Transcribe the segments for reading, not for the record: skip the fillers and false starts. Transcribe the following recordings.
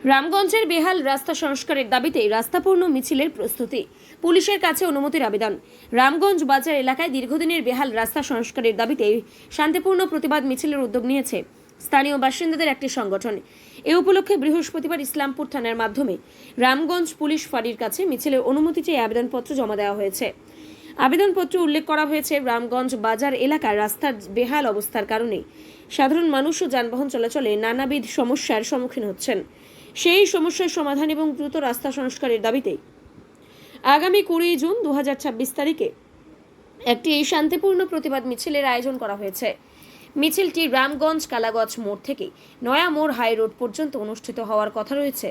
রামগঞ্জের বেহাল রাস্তা সংস্কারের দাবিতে রাস্তাপূর্ণ মিছিলের প্রস্তুতি, পুলিশের কাছে অনুমতির আবেদন। রামগঞ্জ বাজার এলাকায় দীর্ঘদিনের বেহাল রাস্তা সংস্কারের দাবিতে শান্তিপূর্ণ প্রতিবাদ মিছিলের উদ্যোগ নিয়েছে স্থানীয় বাসিন্দাদের একটি সংগঠন। এ উপলক্ষে বৃহস্পতিবার ইসলামপুর থানার মাধ্যমে রামগঞ্জ পুলিশ ফাঁড়ির কাছে মিছিলের অনুমতি চেয়ে আবেদনপত্র জমা দেওয়া হয়েছে। আবেদনপত্রে উল্লেখ করা হয়েছে, রামগঞ্জ বাজার এলাকার রাস্তার বেহাল অবস্থার কারণে সাধারণ মানুষ ও যানবাহন চলাচলে নানাবিধ সমস্যার সম্মুখীন হচ্ছেন। সেই সমস্যার সমাধান এবং দ্রুত রাস্তা সংস্কারের দাবিতে আগামী 20 জুন 2026 তারিখে একটি শান্তিপূর্ণ প্রতিবাদ মিছিলের আয়োজন করা হয়েছে। মিছিলটি রামগঞ্জ কালাগঞ্জ মোড় থেকে নয়া মোড় হাই রোড পর্যন্ত অনুষ্ঠিত হওয়ার কথা রয়েছে।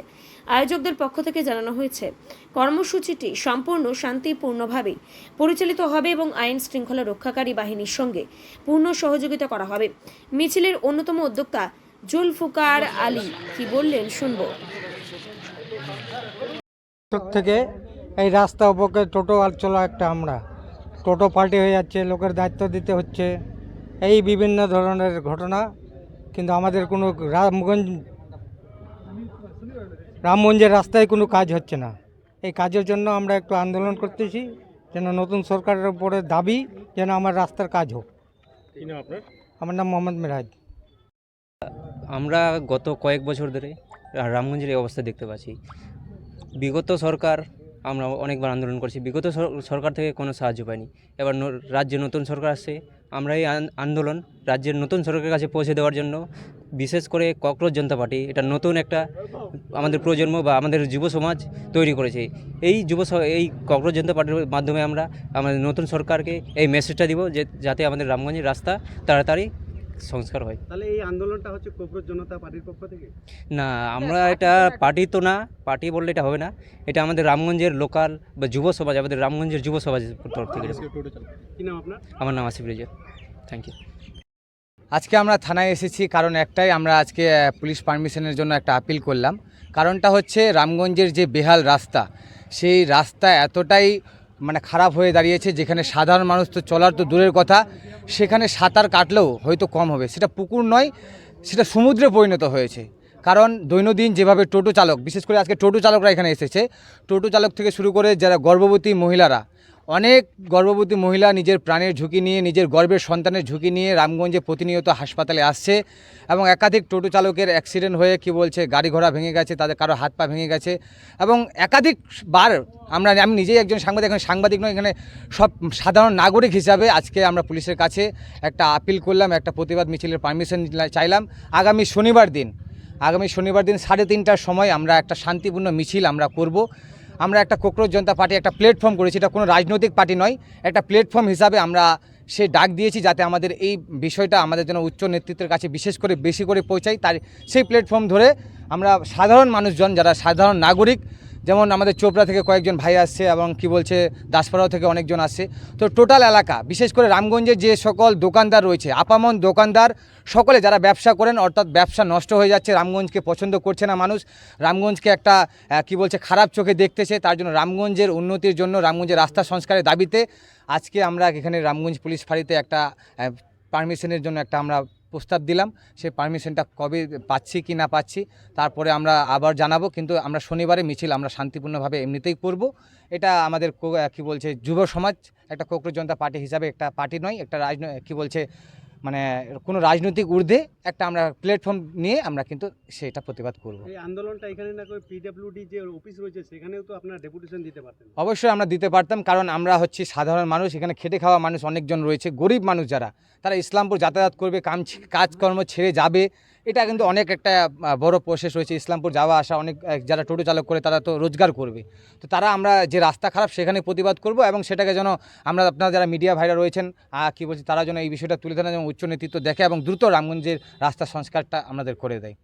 আয়োজকদের পক্ষ থেকে জানানো হয়েছে, কর্মসূচিটি সম্পূর্ণ শান্তিপূর্ণভাবে পরিচালিত হবে এবং আইন শৃঙ্খলা রক্ষাকারী বাহিনীর সঙ্গে পূর্ণ সহযোগিতা করা হবে। মিছিলের অন্যতম উদ্যোক্তা জুলফুকার আলী কি বললেন শুনবো। থেকে এই রাস্তা উপরে টোটো আর চলা একটা আমরা টোটো পাল্টি হয়ে যাচ্ছে, লোকের দায়িত্ব দিতে হচ্ছে, এই বিভিন্ন ধরনের ঘটনা। কিন্তু আমাদের কোনো রামগঞ্জের রাস্তায় কোনো কাজ হচ্ছে না। এই কাজের জন্য আমরা একটু আন্দোলন করতেছি, যেন নতুন সরকারের উপরে দাবি যেন আমার রাস্তার কাজ হোক। আমার নাম মোহাম্মদ মিরাজ। আমরা গত কয়েক বছর ধরে রামগঞ্জের এই অবস্থা দেখতে পাচ্ছি। বিগত সরকার আমরা অনেকবার আন্দোলন করছি, বিগত সরকার থেকে কোনো সাহায্য পাইনি। এবার রাজ্যে নতুন সরকার আসছে, আমরা এই আন্দোলন রাজ্যের নতুন সরকারের কাছে পৌঁছে দেওয়ার জন্য, বিশেষ করে ককরোচ জনতা পার্টি এটা নতুন একটা আমাদের প্রজন্ম বা আমাদের যুব সমাজ তৈরি করেছে। এই ককরোচ জনতা পার্টির মাধ্যমে আমরা আমাদের নতুন সরকারকে এই মেসেজটা দিব যে যাতে আমাদের রামগঞ্জের রাস্তা তাড়াতাড়ি সংস্কার হয়। তাহলে এই আন্দোলনটা হচ্ছে ককরোচ জনতা পার্টির পক্ষ থেকে? না, আমরা এটা পার্টি তো না, পার্টি বললে এটা হবে না। এটা আমাদের রামগঞ্জের লোকাল বা যুব সমাজ, আমাদের রামগঞ্জের যুব সমাজের তরফ থেকে। কি নাম আপনার? আমার নাম আসিফ রেজা। Thank you. আজকে আমরা থানায় এসেছি কারণ একটাই, আমরা আজকে পুলিশ পারমিশনের জন্য একটা আপিল করলাম। কারণটা হচ্ছে রামগঞ্জের যে বেহাল রাস্তা, সেই রাস্তা এতটাই খারাপ হয়ে দাঁড়িয়েছে, যেখানে সাধারণ মানুষ তো চলার তো দূরের কথা, সেখানে সাঁতার কাটলেও হয়তো কম হবে। সেটা পুকুর নয়, সেটা সমুদ্রে পরিণত হয়েছে। কারণ দৈনন্দিন যেভাবে টোটো চালক, বিশেষ করে আজকে টোটো চালকরা এখানে এসেছে, টোটো চালক থেকে শুরু করে যারা গর্ভবতী মহিলারা, অনেক গর্ভবতী মহিলা নিজের প্রাণের ঝুঁকি নিয়ে, নিজের গর্ভের সন্তানের ঝুঁকি নিয়ে রামগঞ্জে প্রতিনিয়ত হাসপাতালে আসছে। এবং একাধিক টোটো চালকের অ্যাক্সিডেন্ট হয়ে গাড়ি ঘোড়া ভেঙে গেছে, তাদের কারো হাত পা ভেঙে গেছে। এবং একাধিকবার আমি নিজেই একজন সাংবাদিক, এখানে সাংবাদিক নয়, এখানে সব সাধারণ নাগরিক হিসাবে আজকে আমরা পুলিশের কাছে একটা আপিল করলাম, একটা প্রতিবাদ মিছিলের পারমিশন চাইলাম। আগামী শনিবার দিন 3:30টার সময় আমরা একটা শান্তিপূর্ণ মিছিল আমরা করব। আমরা একটা ককরোচ জনতা পার্টি একটা প্ল্যাটফর্ম করেছি, এটা কোনো রাজনৈতিক পার্টি নয়, একটা প্ল্যাটফর্ম হিসাবে আমরা সে ডাক দিয়েছি যাতে আমাদের এই বিষয়টা আমাদের জন্য উচ্চ নেতৃত্বের কাছে বিশেষ করে বেশি করে পৌঁছায়। তার সেই প্ল্যাটফর্ম ধরে আমরা সাধারণ মানুষজন, যারা সাধারণ নাগরিক, যেমন আমাদের চোপড়া থেকে কয়েকজন ভাই আসছে এবং দাসপাড়াও থেকে অনেকজন আসছে। তো টোটাল এলাকা, বিশেষ করে রামগঞ্জের যে সকল দোকানদার রয়েছে, আপামন দোকানদার সকলে যারা ব্যবসা করেন, অর্থাৎ ব্যবসা নষ্ট হয়ে যাচ্ছে, রামগঞ্জকে পছন্দ করছে না মানুষ, রামগঞ্জকে একটা খারাপ চোখে দেখতেছে। তার জন্য রামগঞ্জের উন্নতির জন্য, রামগঞ্জের রাস্তা সংস্কারের দাবিতে আজকে আমরা এখানে রামগঞ্জ পুলিশ ফাঁড়িতে একটা পারমিশনের জন্য একটা আমরা প্রস্তাব দিলাম। সেই পারমিশনটা কবে পাচ্ছি কি না পাচ্ছি তারপরে আমরা আবার জানাবো। কিন্তু আমরা শনিবারে মিছিল আমরা শান্তিপূর্ণভাবে এমনিতেই করব। এটা আমাদের যুব সমাজ, একটা ককরোচ জনতা পার্টি হিসাবে একটা পার্টি নয়, একটা কোনো রাজনৈতিক ঊর্ধ্বে একটা আমরা প্ল্যাটফর্ম নিয়ে আমরা কিন্তু সেটা প্রতিবাদ করব। এই আন্দোলনটা এখানে না করে পিডব্লিউডি যে অফিস রয়েছে সেখানেও তো আপনারা ডেপুটেশন দিতে পারতেন। অবশ্যই আমরা দিতে পারতাম, কারণ আমরা হচ্ছি সাধারণ মানুষ, এখানে খেটে খাওয়া মানুষ অনেকজন রয়েছে, গরিব মানুষ যারা, তারা ইসলামপুর যাতায়াত করবে, কাজকর্ম ছেড়ে যাবে। এটা কিন্তু অনেক একটা বড় প্রসেস রয়েছে, ইসলামপুর যাওয়া আসা। অনেক যারা টোটো চালক করে তারা তো রোজগার করবে। তো আমরা যে রাস্তা খারাপ সেখানে প্রতিবাদ করব এবং সেটাকে যেন আপনারা যারা মিডিয়া ভাইরা রয়েছেন তারা যেন এই বিষয়টা তুলে ধরেন এবং উচ্চ নেতৃত্ব দেখে এবং দ্রুত রামগঞ্জের রাস্তা সংস্কারটা আমাদের করে দেয়।